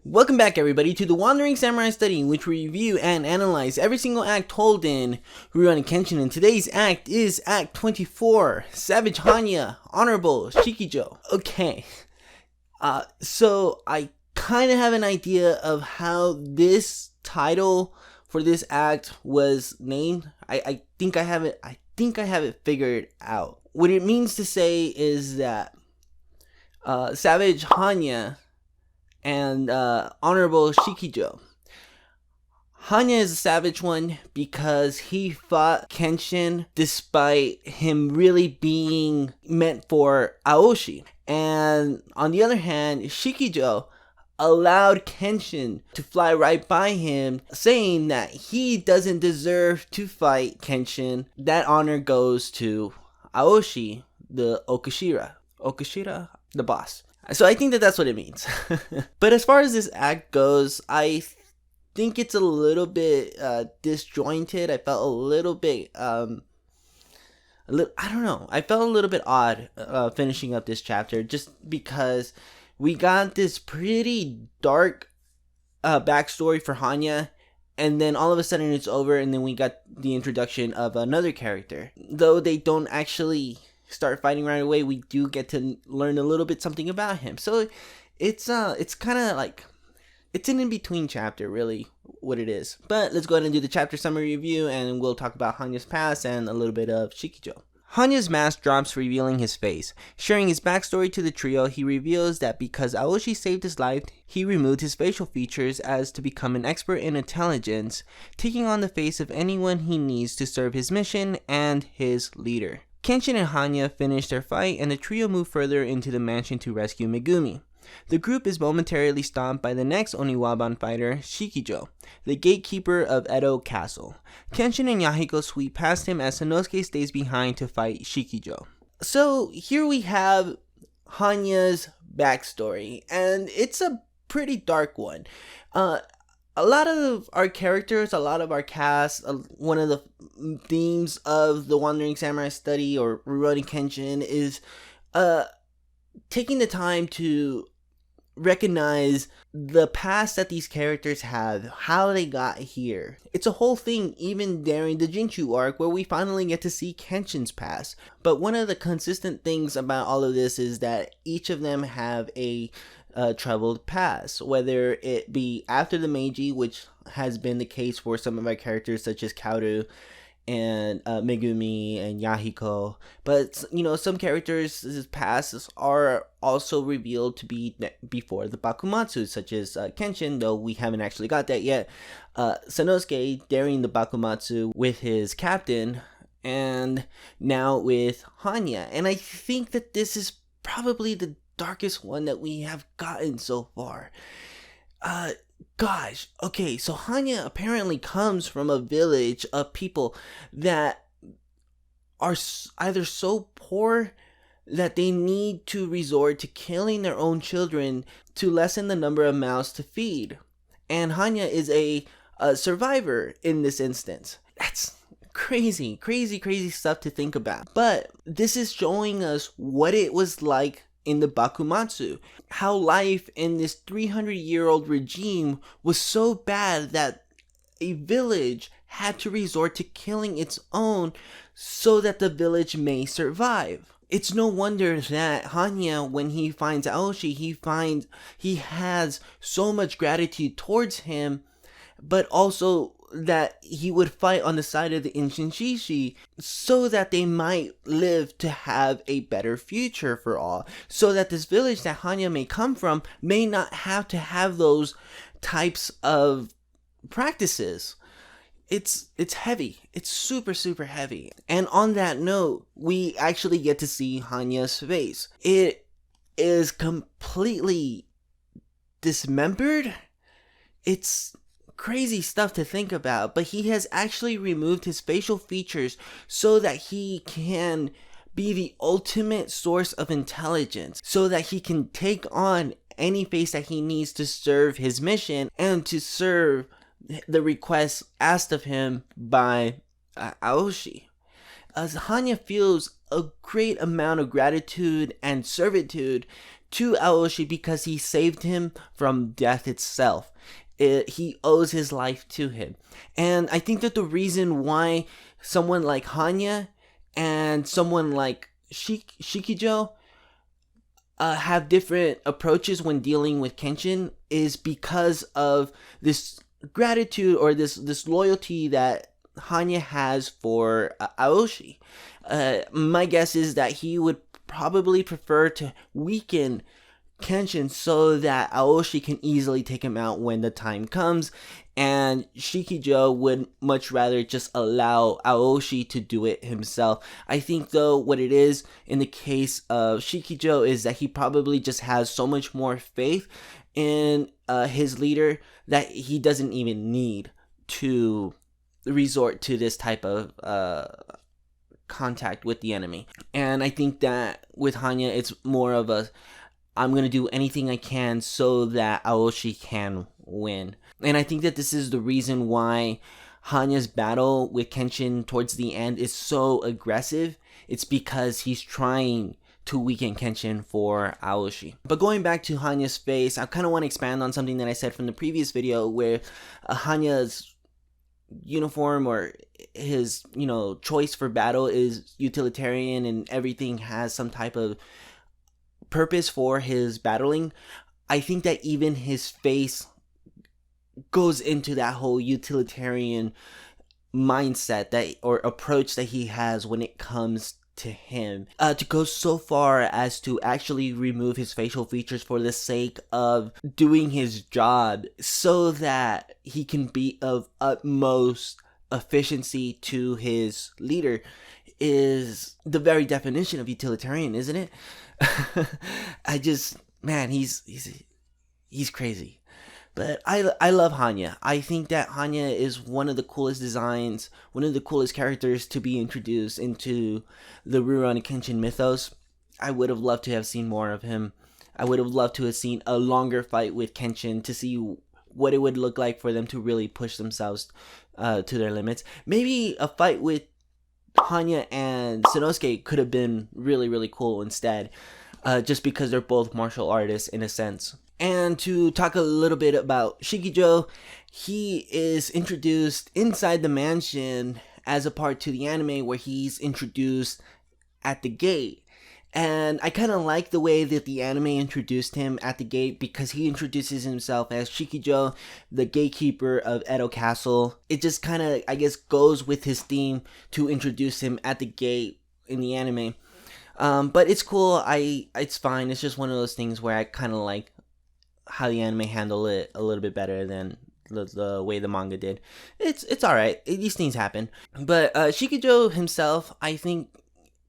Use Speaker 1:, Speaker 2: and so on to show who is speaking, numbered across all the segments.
Speaker 1: Welcome back everybody to the Wandering Samurai Study, in which we review and analyze every single act told in Han'nya and Kenshin, and today's act is Act 24, Savage Han'nya, Honorable Shikijo. Okay, so I kind of have an idea of how this title for this act was named. I think I have it figured out. What it means to say is that Savage Han'nya and Honorable Shikijo. Han'nya is a savage one because he fought Kenshin despite him really being meant for Aoshi. And on the other hand, Shikijo allowed Kenshin to fly right by him, saying that he doesn't deserve to fight Kenshin. That honor goes to Aoshi, the Okashira, the boss. So I think that that's what it means. But as far as this act goes, I think it's a little bit disjointed. I felt a little bit, I don't know. I felt a little bit odd finishing up this chapter, just because we got this pretty dark backstory for Han'nya, and then all of a sudden it's over, and then we got the introduction of another character. Though they don't actually start fighting right away, we do get to learn a little bit something about him. So it's kind of like, it's an in-between chapter, really, what it is. But let's go ahead and do the chapter summary review, and we'll talk about Han'nya's past and a little bit of Shikijo. Han'nya's mask drops, revealing his face. Sharing his backstory to the trio, he reveals that because Aoshi saved his life, he removed his facial features as to become an expert in intelligence, taking on the face of anyone he needs to serve his mission and his leader. Kenshin and Han'nya finish their fight, and the trio move further into the mansion to rescue Megumi. The group is momentarily stopped by the next Oniwaban fighter, Shikijo, the gatekeeper of Edo Castle. Kenshin and Yahiko sweep past him as Sanosuke stays behind to fight Shikijo. So here we have Han'nya's backstory, and it's a pretty dark one. A lot of our characters, a lot of our cast, one of the themes of the Wandering Samurai Study or Rurouni Kenshin is taking the time to recognize the past that these characters have, how they got here. It's a whole thing even during the Jinshu arc, where we finally get to see Kenshin's past. But one of the consistent things about all of this is that each of them have a troubled past, whether it be after the Meiji, which has been the case for some of our characters such as Kaoru and Megumi and Yahiko. But some characters' pasts are also revealed to be before the Bakumatsu, such as Kenshin, though we haven't actually got that yet. Sanosuke during the Bakumatsu with his captain, and now with Han'nya. And I think that this is probably the darkest one that we have gotten so far. Gosh, okay, so Han'nya apparently comes from a village of people that are either so poor that they need to resort to killing their own children to lessen the number of mouths to feed. And Han'nya is a survivor in this instance. That's crazy stuff to think about. But this is showing us what it was like in the Bakumatsu, how life in this 300-year-old regime was so bad that a village had to resort to killing its own so that the village may survive. It's no wonder that Han'nya, when he finds Aoshi, he has so much gratitude towards him, but also that he would fight on the side of the Inshinshishi so that they might live to have a better future for all, so that this village that Han'nya may come from may not have to have those types of practices. It's heavy. It's super heavy. And on that note, we actually get to see Han'nya's face. It is completely dismembered. It's crazy stuff to think about, but he has actually removed his facial features so that he can be the ultimate source of intelligence, so that he can take on any face that he needs to serve his mission and to serve the requests asked of him by Aoshi. As Han'nya feels a great amount of gratitude and servitude to Aoshi because he saved him from death itself. He owes his life to him. And I think that the reason why someone like Han'nya and someone like Shikijo have different approaches when dealing with Kenshin is because of this gratitude or this loyalty that Han'nya has for Aoshi. My guess is that he would probably prefer to weaken Kenshin so that Aoshi can easily take him out when the time comes, and Shikijo would much rather just allow Aoshi to do it himself. I think though what it is in the case of Shikijo is that he probably just has so much more faith in his leader that he doesn't even need to resort to this type of contact with the enemy. And I think that with Han'nya it's more of a I'm going to do anything I can so that Aoshi can win. And I think that this is the reason why Hanya's battle with Kenshin towards the end is so aggressive. It's because he's trying to weaken Kenshin for Aoshi. But going back to Hanya's face, I kind of want to expand on something that I said from the previous video where Hanya's uniform or his, choice for battle is utilitarian and everything has some type of purpose for his battling. I think that even his face goes into that whole utilitarian mindset that or approach that he has when it comes to him. To go so far as to actually remove his facial features for the sake of doing his job so that he can be of utmost efficiency to his leader is the very definition of utilitarian, isn't it? He's crazy. But I love Han'nya. I think that Han'nya is one of the coolest designs, one of the coolest characters to be introduced into the Rurouni Kenshin mythos. I would have loved to have seen more of him. I would have loved to have seen a longer fight with Kenshin to see what it would look like for them to really push themselves to their limits. Maybe a fight with Han'nya and Sanosuke could have been really, really cool instead, just because they're both martial artists in a sense. And to talk a little bit about Shikijo, he is introduced inside the mansion as a part to the anime where he's introduced at the gate. And I kind of like the way that the anime introduced him at the gate because he introduces himself as Shikijo, the gatekeeper of Edo Castle. It just kind of, I guess, goes with his theme to introduce him at the gate in the anime. But it's cool. It's fine. It's just one of those things where I kind of like how the anime handled it a little bit better than the way the manga did. It's alright. These things happen. But Shikijo himself, I think,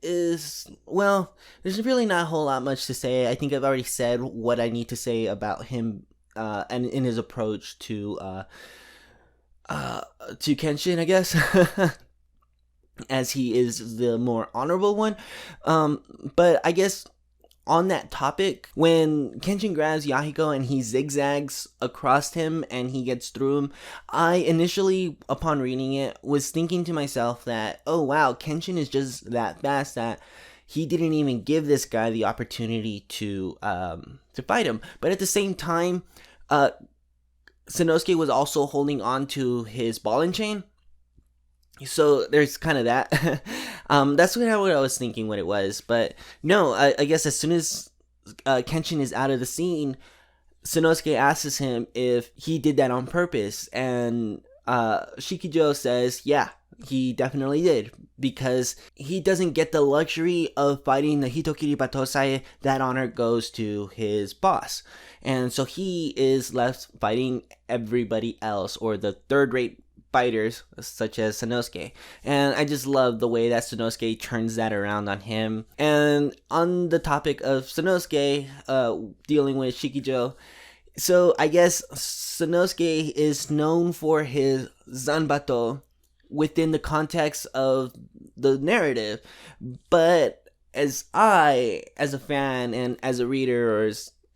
Speaker 1: is, well, there's really not a whole lot much to say. I think I've already said what I need to say about him and in his approach to Kenshin, I guess. As he is the more honorable one. But I guess on that topic, when Kenshin grabs Yahiko and he zigzags across him and he gets through him, I initially, upon reading it, was thinking to myself that, oh wow, Kenshin is just that fast that he didn't even give this guy the opportunity to fight him. But at the same time, Sanosuke was also holding on to his ball and chain. So there's kind of that. That's what I was thinking what it was. But no, I guess as soon as Kenshin is out of the scene, Sanosuke asks him if he did that on purpose. And Shikijo says, yeah, he definitely did. Because he doesn't get the luxury of fighting the Hitokiri Batosai. That honor goes to his boss. And so he is left fighting everybody else, or the third-rate fighters such as Sanosuke. And I just love the way that Sanosuke turns that around on him. And on the topic of Sanosuke dealing with Shikijo, so I guess Sanosuke is known for his Zanbato within the context of the narrative, but as a fan and as a reader or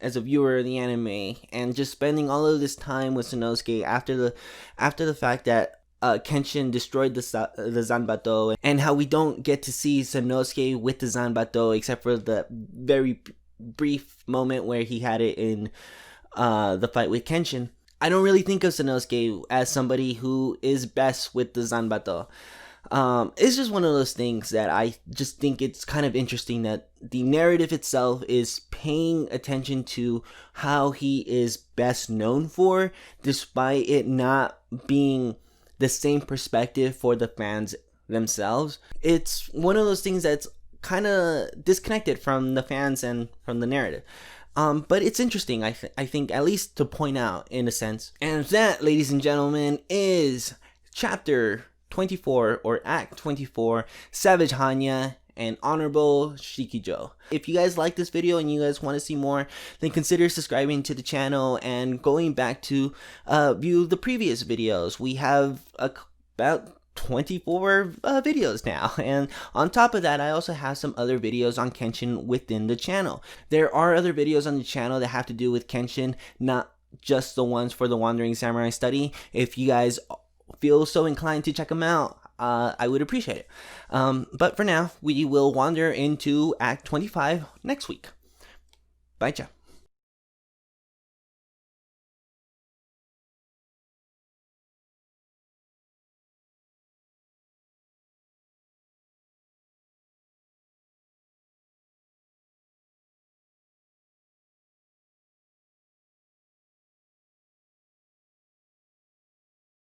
Speaker 1: as a viewer of the anime, and just spending all of this time with Sanosuke after the fact that Kenshin destroyed the Zanbato, and how we don't get to see Sanosuke with the Zanbato except for the very brief moment where he had it in the fight with Kenshin. I don't really think of Sanosuke as somebody who is best with the Zanbato. It's just one of those things that I just think it's kind of interesting that the narrative itself is paying attention to how he is best known for, despite it not being the same perspective for the fans themselves. It's one of those things that's kind of disconnected from the fans and from the narrative. But it's interesting, I think, at least to point out, in a sense. And that, ladies and gentlemen, is Chapter 24, or Act 24, Savage Han'nya and Honorable Shikijo. If you guys like this video and you guys want to see more, then consider subscribing to the channel and going back to view the previous videos. We have about 24 videos now, and on top of that, I also have some other videos on Kenshin within the channel. There are other videos on the channel that have to do with Kenshin, not just the ones for the Wandering Samurai study. If you guys feel so inclined to check them out, I would appreciate it. But for now, we will wander into Act 25 next week. Bye, ciao.